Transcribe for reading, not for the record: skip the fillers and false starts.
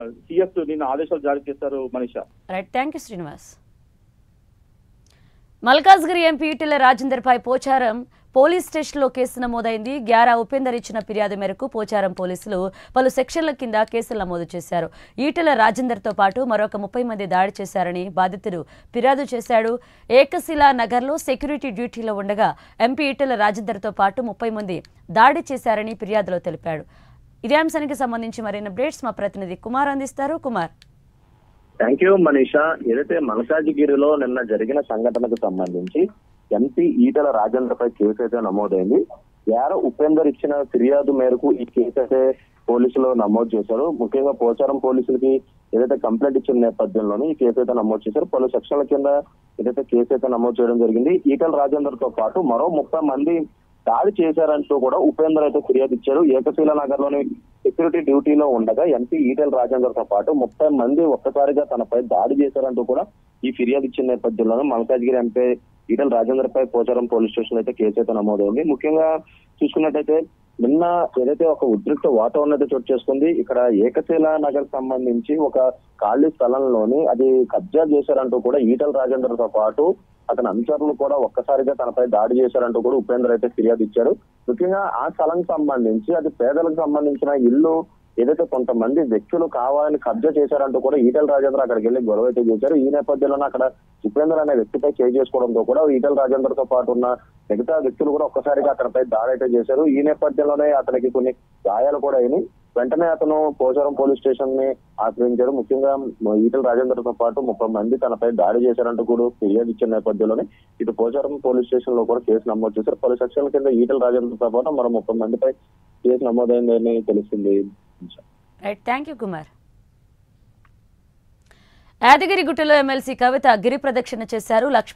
CS నిన్న ఆదేశాలు జారీ చేశారు Manisha. Right, thank you Srinivas. Malkajgiri MP Etela Rajender పై పోచారం పోలీస్ స్టేషన్లో కేసు నమోదైంది. గ్యారా ఉపేందర్ ఇచ్చిన ఫిర్యాదు మేరకు పోచారం పోలీసులు పలు సెక్షన్ల కింద కేసులు నమోదు చేశారు. ఈటెల రాజేందర్తో పాటు మరొక 30 మంది దాడి చేశారని బాధితుడు ఫిర్యాదు చేశాడు. ఏకశిలా నగర్లో సెక్యూరిటీ డ్యూటీలో ఉండగా ఎంపీ ఈటెల రాజేందర్తో పాటు 30 మంది దాడి చేశారని ఫిర్యాదులో తెలిపాడు. ఇదే అంశానికి సంబంధించి మరిన్ని అప్డేట్స్ మా ప్రతినిధి కుమార్ అందిస్తారు. కుమార్. Thank you Manisha. ఏదైతే మల్కాజిగిరిలో నిన్న జరిగిన సంఘటనకు సంబంధించి ఎంపీ ఈటెల రాజేందర్ పై కేసు అయితే నమోదైంది. యారో ఉపేందర్ ఇచ్చిన ఫిర్యాదు మేరకు ఈ కేసు అయితే పోలీసులు నమోదు చేశారు. ముఖ్యంగా పోచారం పోలీసులకి ఏదైతే కంప్లైంట్ ఇచ్చిన నేపథ్యంలోనే ఈ కేసు అయితే నమోదు చేశారు. పలు సెక్షన్ల కింద ఏదైతే కేసు అయితే నమోదు చేయడం జరిగింది. ఈటెల రాజేందర్ తో పాటు మరో 30 మంది దాడి చేశారంటూ కూడా ఉపేందర్ అయితే ఫిర్యాదు ఇచ్చారు. ఏకశిలా నగర్ లోని సెక్యూరిటీ డ్యూటీలో ఉండగా ఎంపీ ఈటెల రాజేందర్ తో పాటు 30 మంది ఒక్కసారిగా తనపై దాడి చేశారంటూ కూడా ఈ ఫిర్యాదు ఇచ్చిన నేపథ్యంలోనే మల్కాజ్గిరి ఎంపీ ఈటెల రాజేందర్ పై పోచారం పోలీస్ స్టేషన్ అయితే కేసు అయితే నమోదైంది. ముఖ్యంగా చూసుకున్నట్టయితే నిన్న ఏదైతే ఒక ఉద్రిక్త వాతావరణం అయితే చోటు చేసుకుంది. ఇక్కడ ఏకశిలా నగర్ సంబంధించి ఒక ఖాళీ స్థలంలోని అది కబ్జా చేశారంటూ కూడా ఈటెల రాజేందర్ తో పాటు అతని అనుచరులు కూడా ఒక్కసారిగా తనపై దాడి చేశారంటూ కూడా ఉపేందర్ అయితే ఫిర్యాదు ఇచ్చారు. ముఖ్యంగా ఆ స్థలం సంబంధించి అది పేదలకు సంబంధించిన ఇల్లు ఏదైతే కొంతమంది వ్యక్తులు కావాలని కబ్జా చేశారంటూ కూడా ఈటెల రాజేందర్ అక్కడికి వెళ్లి గొడవ అయితే చేశారు. ఈ నేపథ్యంలోనే అక్కడ ఉపేందర్ అనే వ్యక్తిపై చేయి చేసుకోవడంతో కూడా ఈటెల రాజేందర్ తో పాటు ఉన్న మిగతా వ్యక్తులు కూడా ఒక్కసారిగా అతనిపై దాడి అయితే చేశారు. ఈ నేపథ్యంలోనే అతనికి కొన్ని గాయాలు కూడా అయినాయి. వెంటనే అతను పోచారం పోలీస్ స్టేషన్ ని ఆశ్రయించారు. ముఖ్యంగా ఈటెల రాజేందర్ తో పాటు 30 మంది తనపై దాడి చేశారంటూ కూడా ఫిర్యాదు ఇచ్చిన నేపథ్యంలోనే ఇటు పోచారం పోలీస్ స్టేషన్ లో కూడా కేసు నమోదు చేశారు. పలు సెక్షన్ల కింద ఈటెల రాజేందర్ తో పాటు మరో 30 మందిపై కేసు నమోదైందని తెలిసింది. Right, thank you Kumar. యాదగిరిగుట్టలో ఎమ్మెల్సీ కవిత గిరి ప్రదక్షిణ చేశారు.